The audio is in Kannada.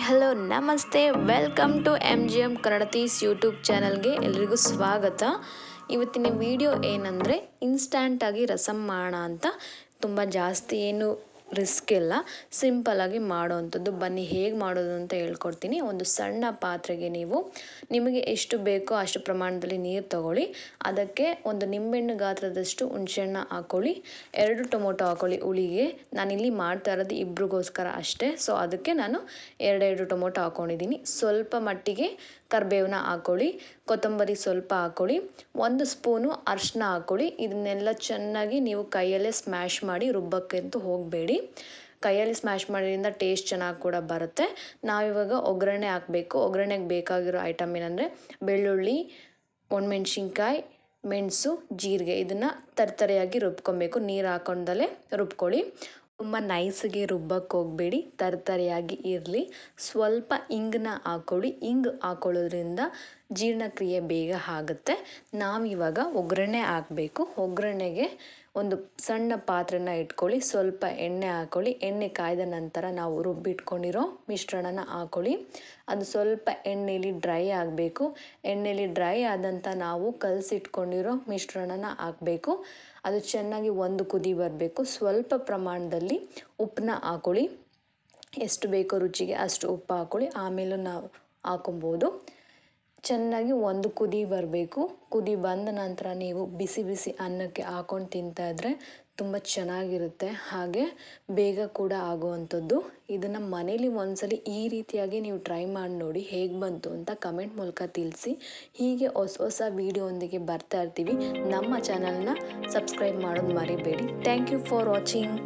ಹಲೋ ನಮಸ್ತೆ, ವೆಲ್ಕಮ್ ಟು MGM ಕನ್ನಡತೀಸ್ ಯೂಟ್ಯೂಬ್ ಚಾನಲ್ಗೆ ಎಲ್ರಿಗೂ ಸ್ವಾಗತ. ಇವತ್ತಿನ ವಿಡಿಯೋ ಏನಂದರೆ ಇನ್ಸ್ಟ್ಯಾಂಟಾಗಿ ರಸಮ್ ಮಾಡೋಣ ಅಂತ. ತುಂಬ ಜಾಸ್ತಿ ಏನು ರಿಸ್ಕ್ ಇಲ್ಲ, ಸಿಂಪಲ್ಲಾಗಿ ಮಾಡೋವಂಥದ್ದು. ಬನ್ನಿ ಹೇಗೆ ಮಾಡೋದು ಅಂತ ಹೇಳ್ಕೊಡ್ತೀನಿ. ಒಂದು ಸಣ್ಣ ಪಾತ್ರೆಗೆ ನೀವು ನಿಮಗೆ ಎಷ್ಟು ಬೇಕೋ ಅಷ್ಟು ಪ್ರಮಾಣದಲ್ಲಿ ನೀರು ತಗೊಳ್ಳಿ. ಅದಕ್ಕೆ ಒಂದು ನಿಂಬೆಹಣ್ಣು ಗಾತ್ರದಷ್ಟು ಹುಣಸೆಹಣ್ಣು ಹಾಕ್ಕೊಳ್ಳಿ. 2 ಟೊಮೊಟೊ ಹಾಕ್ಕೊಳ್ಳಿ ಹುಳಿಗೆ. ನಾನಿಲ್ಲಿ ಮಾಡ್ತಾ ಇರೋದು ಇಬ್ರಿಗೋಸ್ಕರ ಅಷ್ಟೇ, ಸೊ ಅದಕ್ಕೆ ನಾನು 2 ಟೊಮೊಟೊ ಹಾಕ್ಕೊಂಡಿದ್ದೀನಿ. ಸ್ವಲ್ಪ ಮಟ್ಟಿಗೆ ಕರಿಬೇವನ್ನ ಹಾಕ್ಕೊಳ್ಳಿ, ಕೊತ್ತಂಬರಿ ಸ್ವಲ್ಪ ಹಾಕ್ಕೊಳ್ಳಿ, 1 ಸ್ಪೂನು ಅರಿಶಿನ ಹಾಕ್ಕೊಳ್ಳಿ. ಇದನ್ನೆಲ್ಲ ಚೆನ್ನಾಗಿ ನೀವು ಕೈಯಲ್ಲೇ ಸ್ಮ್ಯಾಶ್ ಮಾಡಿ, ರುಬ್ಬಕ್ಕಂತೂ ಹೋಗಬೇಡಿ. ಕೈಯಲ್ಲಿ ಸ್ಮ್ಯಾಶ್ ಮಾಡೋದ್ರಿಂದ ಟೇಸ್ಟ್ ಚೆನ್ನಾಗಿ ಕೂಡ ಬರುತ್ತೆ. ನಾವಿವಾಗ ಒಗ್ಗರಣೆ ಹಾಕಬೇಕು. ಒಗ್ಗರಣೆಗೆ ಬೇಕಾಗಿರೋ ಐಟಮ್ ಏನಂದರೆ ಬೆಳ್ಳುಳ್ಳಿ, ಒಣಮೆಣ್ಸಿನ್ಕಾಯಿ, ಮೆಣಸು, ಜೀರಿಗೆ. ಇದನ್ನು ತರ್ತರೆಯಾಗಿ ರುಬ್ಕೊಬೇಕು. ನೀರು ಹಾಕೊಂಡಲೇ ರುಬ್ಕೊಳ್ಳಿ. ತುಂಬ ನೈಸಿಗೆ ರುಬ್ಬಕ್ಕೆ ಹೋಗಬೇಡಿ, ತರ್ತರೆಯಾಗಿ ಇರಲಿ. ಸ್ವಲ್ಪ ಇಂಗನ್ನ ಹಾಕ್ಕೊಳ್ಳಿ. ಇಂಗು ಹಾಕೊಳ್ಳೋದ್ರಿಂದ ಜೀರ್ಣಕ್ರಿಯೆ ಬೇಗ ಆಗುತ್ತೆ. ನಾವಿವಾಗ ಒಗ್ಗರಣೆ ಹಾಕಬೇಕು. ಒಗ್ಗರಣೆಗೆ ಒಂದು ಸಣ್ಣ ಪಾತ್ರೆನ ಇಟ್ಕೊಳ್ಳಿ. ಸ್ವಲ್ಪ ಎಣ್ಣೆ ಹಾಕ್ಕೊಳ್ಳಿ. ಎಣ್ಣೆ ಕಾಯ್ದ ನಂತರ ನಾವು ರುಬ್ಬಿಟ್ಕೊಂಡಿರೋ ಮಿಶ್ರಣನ ಹಾಕ್ಕೊಳ್ಳಿ. ಅದು ಸ್ವಲ್ಪ ಎಣ್ಣೆಯಲ್ಲಿ ಡ್ರೈ ಆಗಬೇಕು. ಎಣ್ಣೆಯಲ್ಲಿ ಡ್ರೈ ಆದಂಥ ನಾವು ಕಲಸಿಟ್ಕೊಂಡಿರೋ ಮಿಶ್ರಣನ ಹಾಕಬೇಕು. ಅದು ಚೆನ್ನಾಗಿ ಒಂದು ಕುದಿ ಬರಬೇಕು. ಸ್ವಲ್ಪ ಪ್ರಮಾಣದಲ್ಲಿ ಉಪ್ಪನ್ನ ಹಾಕ್ಕೊಳ್ಳಿ. ಎಷ್ಟು ಬೇಕೋ ರುಚಿಗೆ ಅಷ್ಟು ಉಪ್ಪು ಹಾಕ್ಕೊಳ್ಳಿ. ಆಮೇಲೆ ನಾವು ಹಾಕೊಬೋದು. ಚೆನ್ನಾಗಿ ಒಂದು ಕುದಿ ಬರಬೇಕು. ಕುದಿ ಬಂದ ನಂತರ ನೀವು ಬಿಸಿ ಬಿಸಿ ಅನ್ನಕ್ಕೆ ಹಾಕ್ಕೊಂಡು ತಿಂತಾಯಿದ್ರೆ ತುಂಬ ಚೆನ್ನಾಗಿರುತ್ತೆ, ಹಾಗೆ ಬೇಗ ಕೂಡ ಆಗುವಂಥದ್ದು. ಇದನ್ನು ಮನೇಲಿ ಒಂದ್ಸಲಿ ಈ ರೀತಿಯಾಗಿ ನೀವು ಟ್ರೈ ಮಾಡಿ ನೋಡಿ, ಹೇಗೆ ಬಂತು ಅಂತ ಕಮೆಂಟ್ ಮೂಲಕ ತಿಳಿಸಿ. ಹೀಗೆ ಹೊಸ ವೀಡಿಯೋದೊಂದಿಗೆ ಬರ್ತಾ ಇರ್ತೀವಿ. ನಮ್ಮ ಚಾನಲ್ನ ಸಬ್ಸ್ಕ್ರೈಬ್ ಮಾಡೋದು ಮರಿಬೇಡಿ. Thank you for watching.